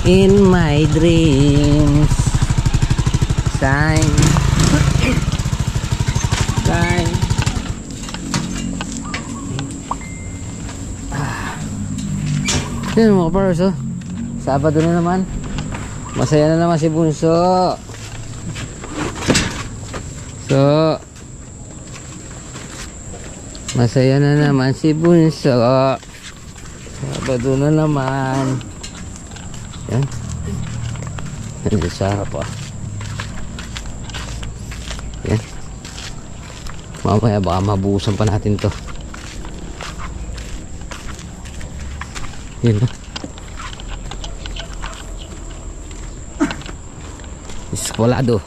In my dreams. Sign. Sign. Yan mga pars, oh. Sabado na naman. Masaya na naman si Bunso. So, masaya na naman si Bunso. Sabado na naman. Yan. Nandito sa harap, oh. Yan. Mamaya baka mabuhusan pa natin to. Yan, oh. Eskwalado.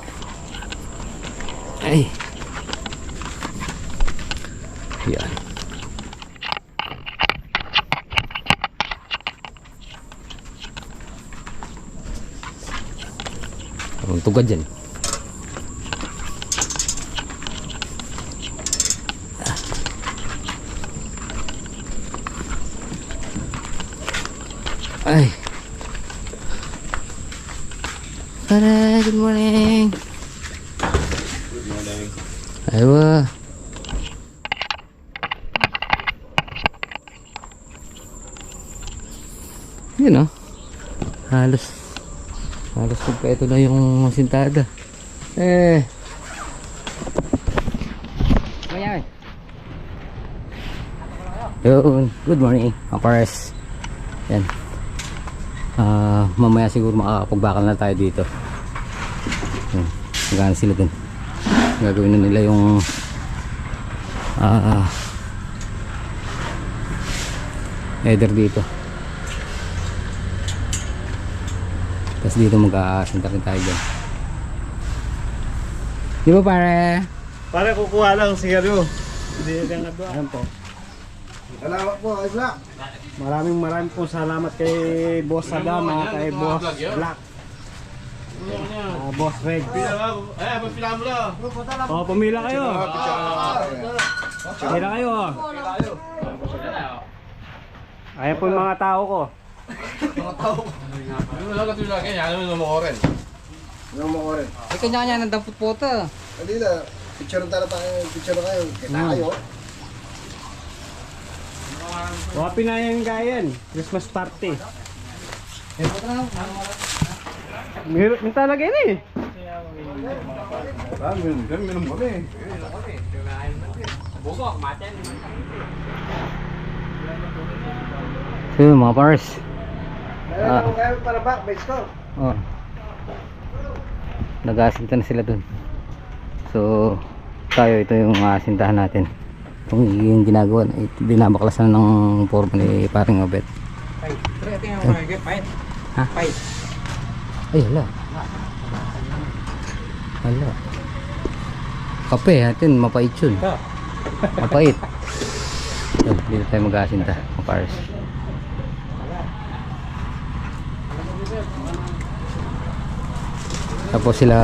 Ay. Yan. Ang tugad dyan. Ay. Tara, good morning. Good morning. Aywa. Yun, oh. Halos kompleto na yung sintada. Mayay. Yun, good morning mga pares. Yan. Mamaya siguro makakapagbakal na tayo dito. Magana sila dun. Gagawin na nila yung header dito. Tapos dito mag-aasinta rin tayo dyan. Di ba pare? Pare kukuha lang siya do. Hindi ka nga do. Ayan po. Salamat po, Isla. Maraming po salamat kay Boss Adama, kay Boss Black, Boss Red. Pila mo lang. Oh, pumila kayo. Pumila kayo. Ayan po yung mga tao ko. Ay, kanya-kanya ng dampot po ito. Hindi na. Picture na tayo. Picture na kayo. Kita kayo. Mga Pinayan Gayan, Christmas party. Meron talaga yun eh. Minum kami. So yun mga pars. Meron kayo para back, base ko. Oh. Nag-aasinta na sila dun. So tayo, ito yung aasintahan natin. Itong yung ginagawa, binabaklasan ng forma ni paring Obet. Ha? Ay, hala. Hala. Kape natin, mapait yun. Mapait. So, dito tayo mag-aasinta, mga pares. Tapos sila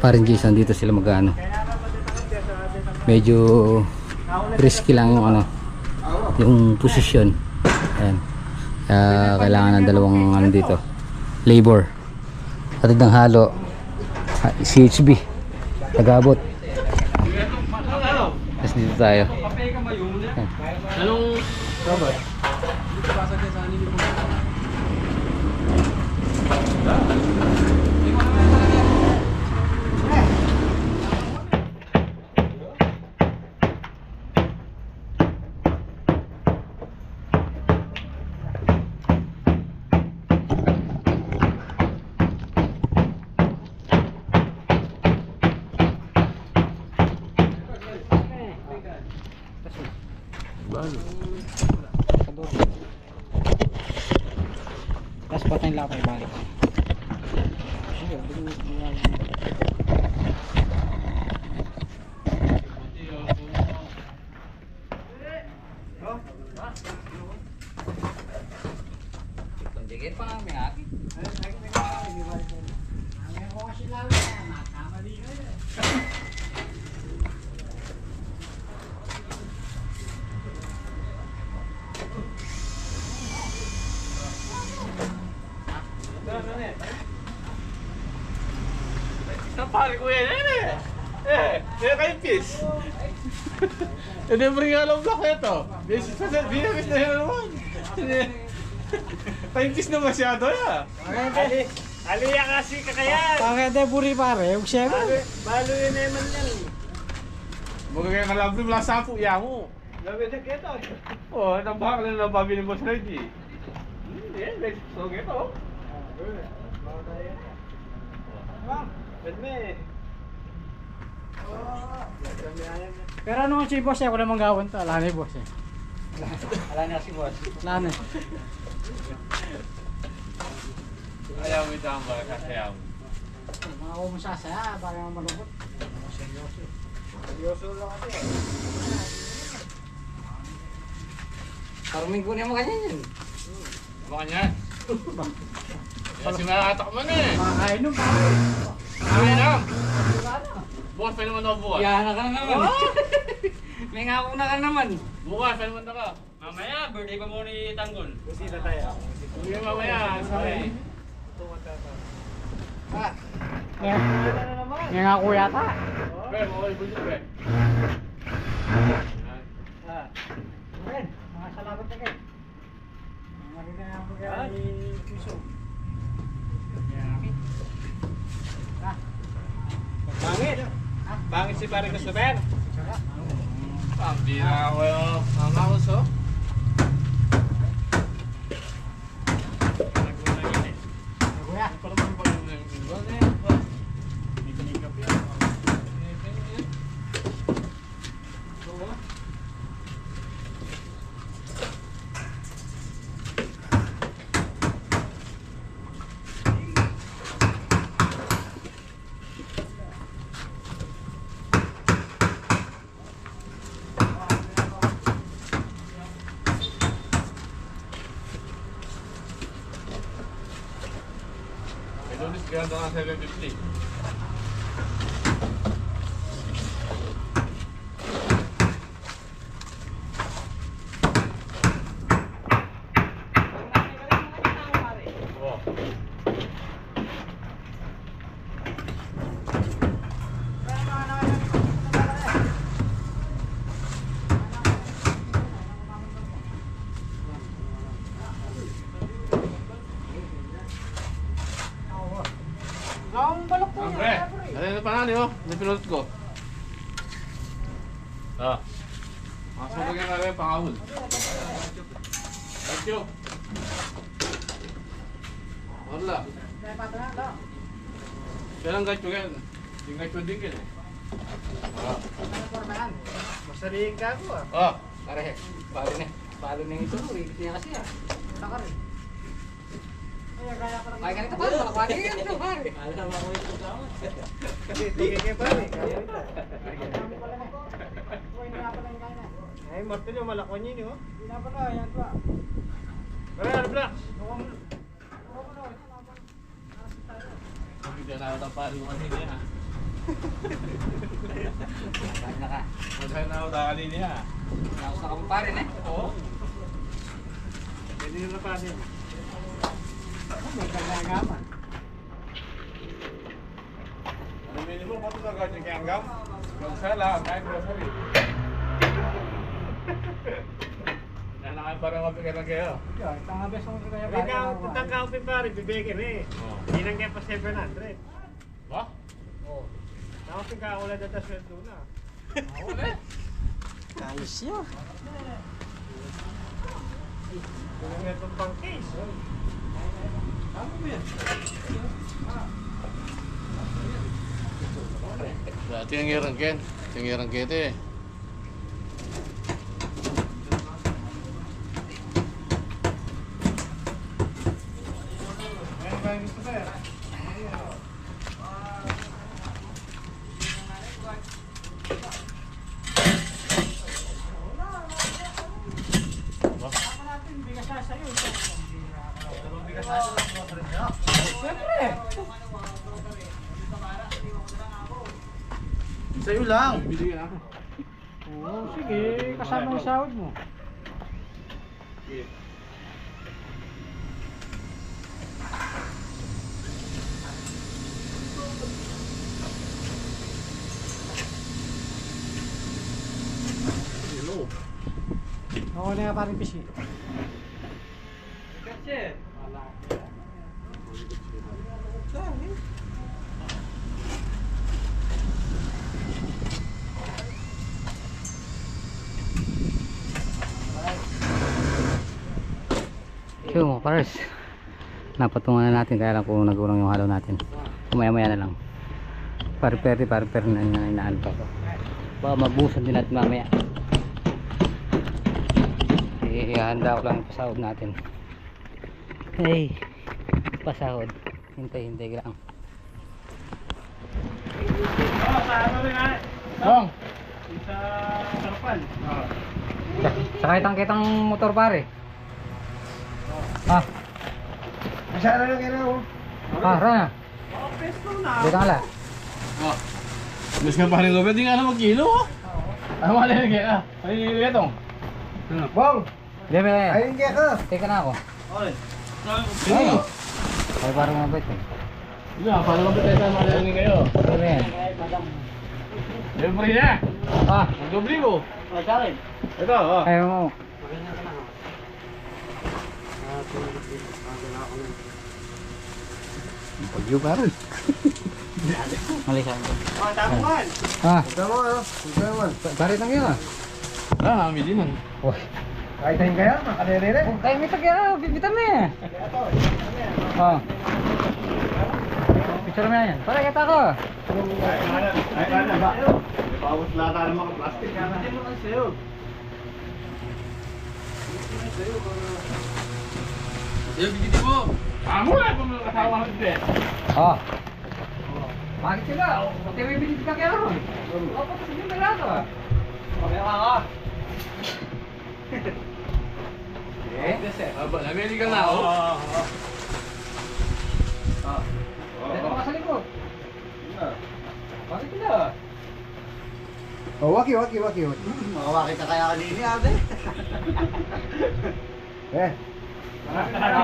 paring Jason, dito sila mag-ano. Medyo risky lang yung yung posisyon. Ayan. Kaya kailangan ng dalawang dito. Labor. Hatid ng halo. CHB. Nag-abot. Tapos dito tayo. Ayan. Anong Robert? Tapos patay lang kayo balik. Pagdikit pa kami akin. pare kuya yan eh. Kayong pis. Hindi mo rin alam block ito. Bisis na yun naman. Kayong pis na masyado ya. Aliya kasi kakayan. Pakete puri pare, huwag siya ba? Balo yun naman yan. Mga kaya kalabri mula sa po ya mo. Labi na kita. Oh, nabaka na nababili mo sa ready. Hindi, so ito. Pero ano si boss eh, ako naman gawin to. Ala na yung boss eh. Wala na si boss. Ala na. Ayaw mo ito ang baka kasi ayaw. Mga kumusasaya, parang malungkot. Seryoso lang kasi. Parang may kunin mo kanya yun. Baka niyan. Kasi makatak mo na eh. Makakainom pare. Ay na. Bukas pa naman ako bukas. Yan ka naman. May ngako na ka naman. Bukas pa naman ako. Mamaya, birthday pa mo ni Tanggol. Busita tayo. Hindi mamaya. Sorry. May nga ko yata. Pero okay bulto eh. Ren, mga salamat na kayo. Marina na ako kay Puso. Bangit. Bangit si pare Christopher. Ang bira ako yung mga uso. Kuya, Para man pa yung iba na yan. May lunis ganda nga 750. Oh. ang balok ko. Andre, ano na pangalan mo? Napinulot ko. Ah. Masuk ka na rin pangahon. Thank you. Wala. Kailan gacho yan? Yung gacho din ka eh. Ah. Masariing ka ako ah. Ah. Pare, palo na yung ito. Ikit niya kasi ah. Taka rin. Kaya ganito pa, malakwani ka ganito pare. Alam ako yung kasama. Kasi tingin kayo pare. Ay, Martin yung malakon yun oh. Hindi na pala, yan pa. Pare, ano Black? Hindi na natapari ko kanina ha. Kaya na ka. Magsahin na ako ta kanina ha. Nakos na ka pa rin eh. Oo. Pwede nyo na pa din. May kalagaman. Ano minimum mo ito na gacho kaya hanggang? Magsala, kahit grocery. Nanakan parang mapikiran kayo. Yan, tanga beso mo kaya Ay, puntang kaupin pare, bibigyan eh. Oo. Hindi lang kaya pa 700. Ba? Oo. Tapos yung kakulad na sweldo na. Ako na eh. Ayos yun. Kung nga itong pang case. Ano ba yan? Tingirang Ken. Tingirang Kete. Ngayon ba yung gusto ba yan? Sa'yo lang. Bibili ako. Oo, sige, kasama yung sahod mo. Oo na nga parang pisi. So mga pares, napatungan na natin, kaya lang kung nagurang yung halo natin. Kumaya maya na lang. Pariperi na inaano pa ko. Baka mabusan din natin mamaya. Handa ko lang yung pasahod natin. Hey, pasahod. Hintay lang. Sa ano rin ha? Bong! Sa Sarpan. Sakay tangkitang motor pare. Ah, Masyado lang kayo na, oh. Rana. Pesto na. Dito ka la. Mas nga paring Robert, di nga na mag-kilo. Ano malalagay ka? Ano yung itong? Bong! Hindi ba yan? Ayun kaya ka. Teka na ako. Oy. Ay! Ay parang mabait eh. Hindi nga, paano ba tayo malalagay kayo? Ano ba yan? Siyempre na! Ah! Ang doble mo! Oh, sa akin. Ito, oh. Ayaw mo. Pagyo parang. Malisan ko. Oh, tapuan. Ah! Tama, ano? Tama. Pare tang yun ah. Ah, nami din man. Uy. Kahit tayo kaya, makalere. Kung kayo may tagya, bibitan mo eh. Oh. Picture mo na yan. Pare, kita ko. Ay, ano ba? Pawos lata ng mga plastic. Hindi mo lang sa'yo. Yung bigiti mo! Amo na kung mga kasawa ko din. Oh. Bakit sila? Pati may biniti ka kaya ron. O, pati sige na lang ah. Okay ka. Eh? Aba, American na ako. Dito ka sa likod. Bakit sila? Oh, waki. Makawaki ka kaya kanini, ate. Eh.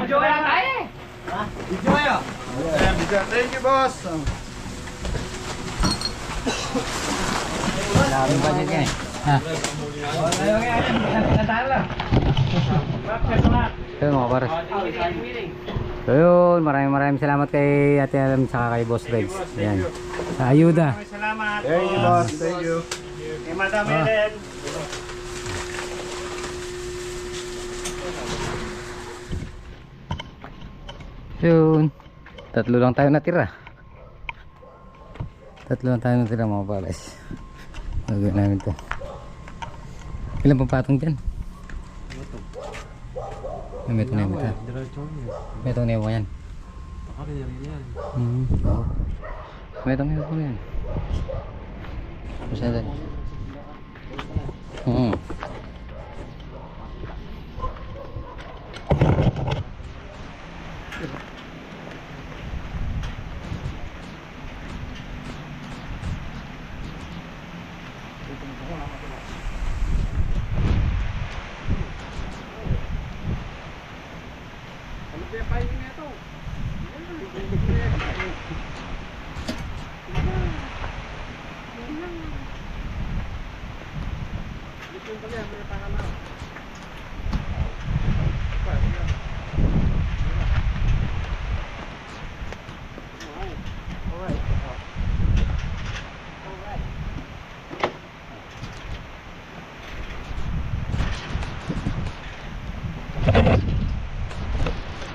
Video kaya tayo eh. Video kayo. Thank you, boss. Maraming budget yan eh. Ha? So mga pares. So yun, maraming salamat kay Ate Alam saka kay Boss Regs. Yan. Sa ayuda. Salamat. Thank you, boss. Thank you. Kay Madam Ellen. Yun. Tatlo lang tayo natira mga pares. Gagawin namin to. Ilan pang patong dyan? May ito na yung mata. May ito na yung yan. Oo. May ito na yung yan. Masyada.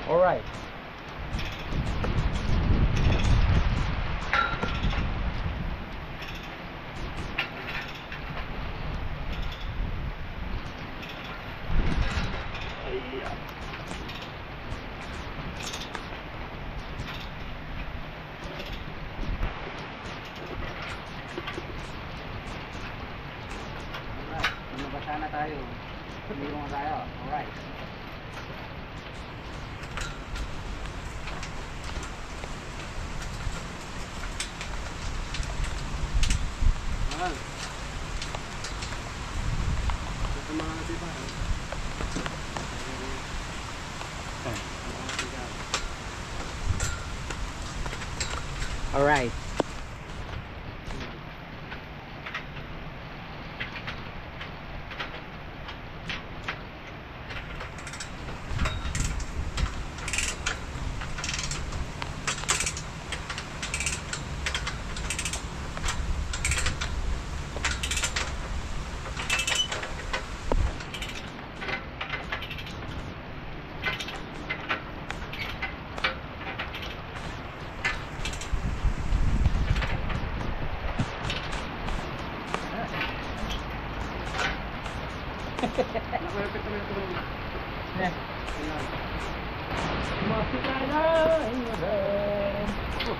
Alright. Mabasa na tayo. Hindi mo tayo. Alright. Alright.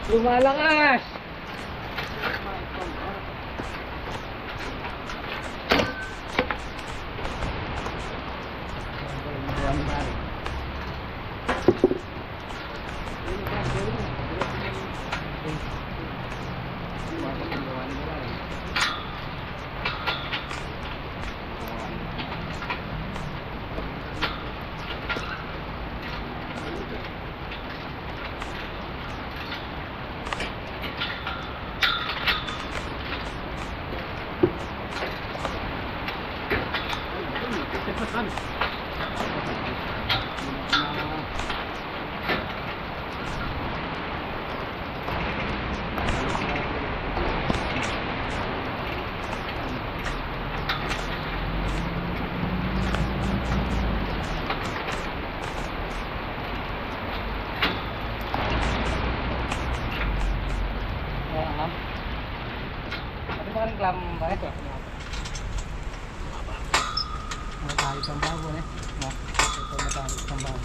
Lumalakas! Ano ba reklamo mo ba ito? Matalik ang bago eh. Ito matalik ang bago.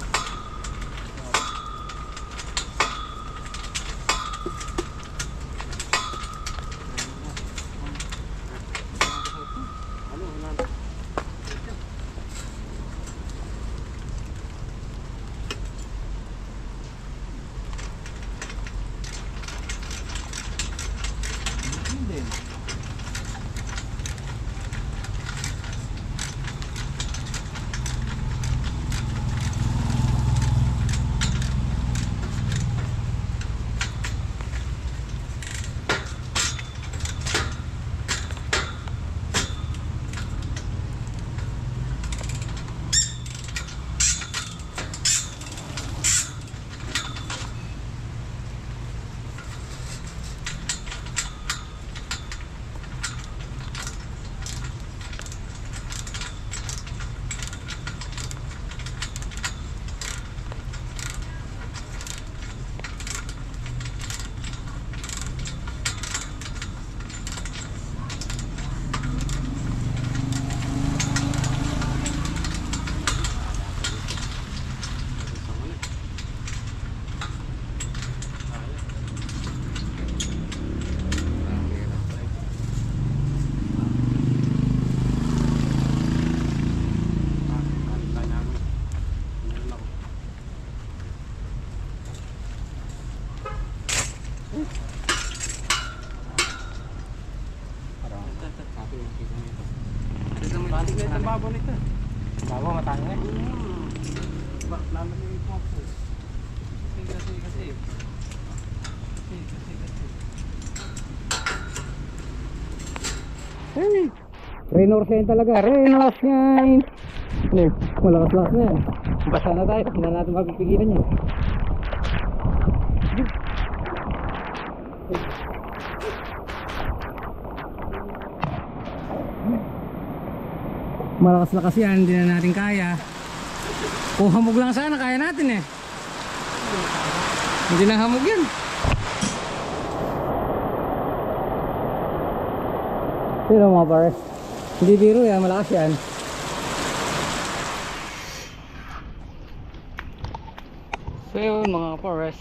Matik na itong babo nito. Bago matangin eh. Bakit naman yung ipong po? Kasi. Hey, Raynor sign talaga. Raynor sign. Malakas-lakas na yan. Basta na tayo. Hindi na natin mapipigilan yan. Malakas-lakas yan. Hindi na natin kaya. Kung hamog lang sana, kaya natin eh. Hindi na hamog yan. Pero mga pares, hindi biro yan, malakas yan. So yun mga pares,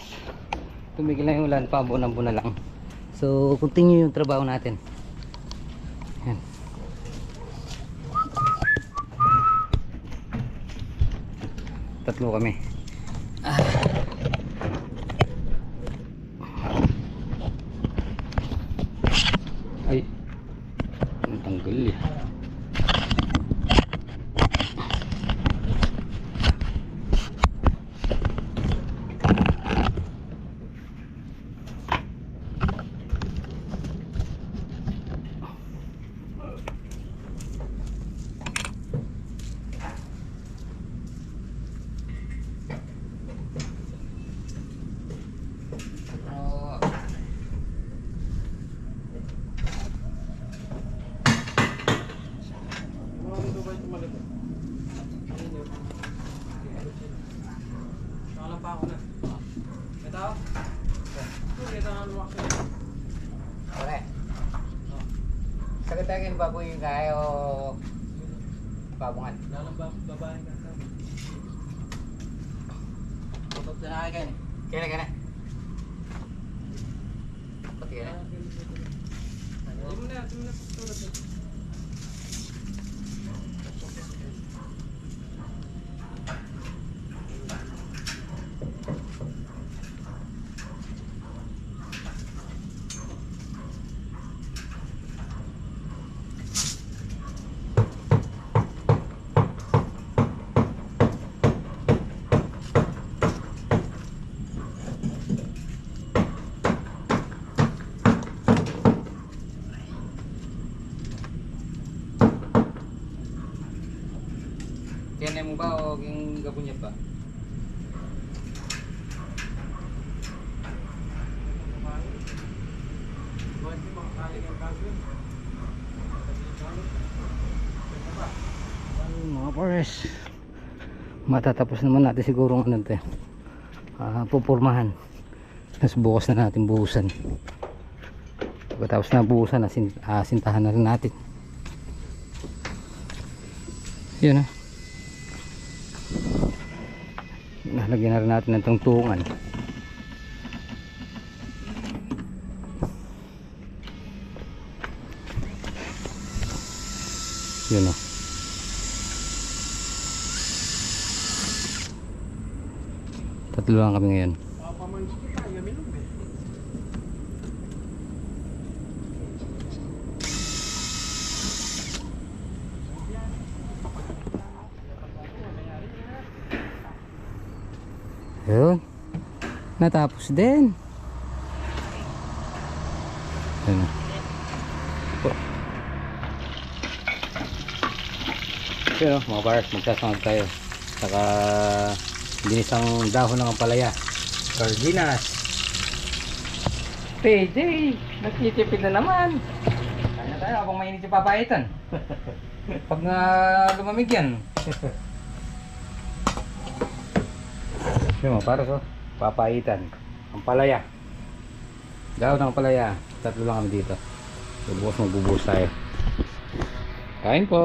tumigil na yung ulan, pabunang na lang. So continue yung trabaho natin. Yan. Tatlo kami. Ay, ang tanggal eh. Sakit akin baboy kayo pabungan. Lalang babae ka. Tutot na kayo kayo. Kaya na. Pati kaya na. Hindi mo na pagtulad mo. Kaya mo ba o yung gabunyat ba? Mga pares, matatapos naman natin siguro ng ano, pupurmahan. Tapos bukas na natin buhusan. Pagkatapos na buhusan, sintahan na rin natin. Yun nalagyan na rin natin ng tungtungan. Yun tatlo lang kami ngayon. Yun, natapos din. Yun. Yun mga pares, magsasangag tayo. Saka ginisang dahon ng ampalaya, sardinas. PJ, nagtitipid na naman. Kaya tayo habang mainit yung papaitan. Pag nga lumamig yan. Yun mga pares, papaitan, ampalaya, dahon ng ampalaya. Tatlo lang kami dito. Magbubuhos tayo. Kain po.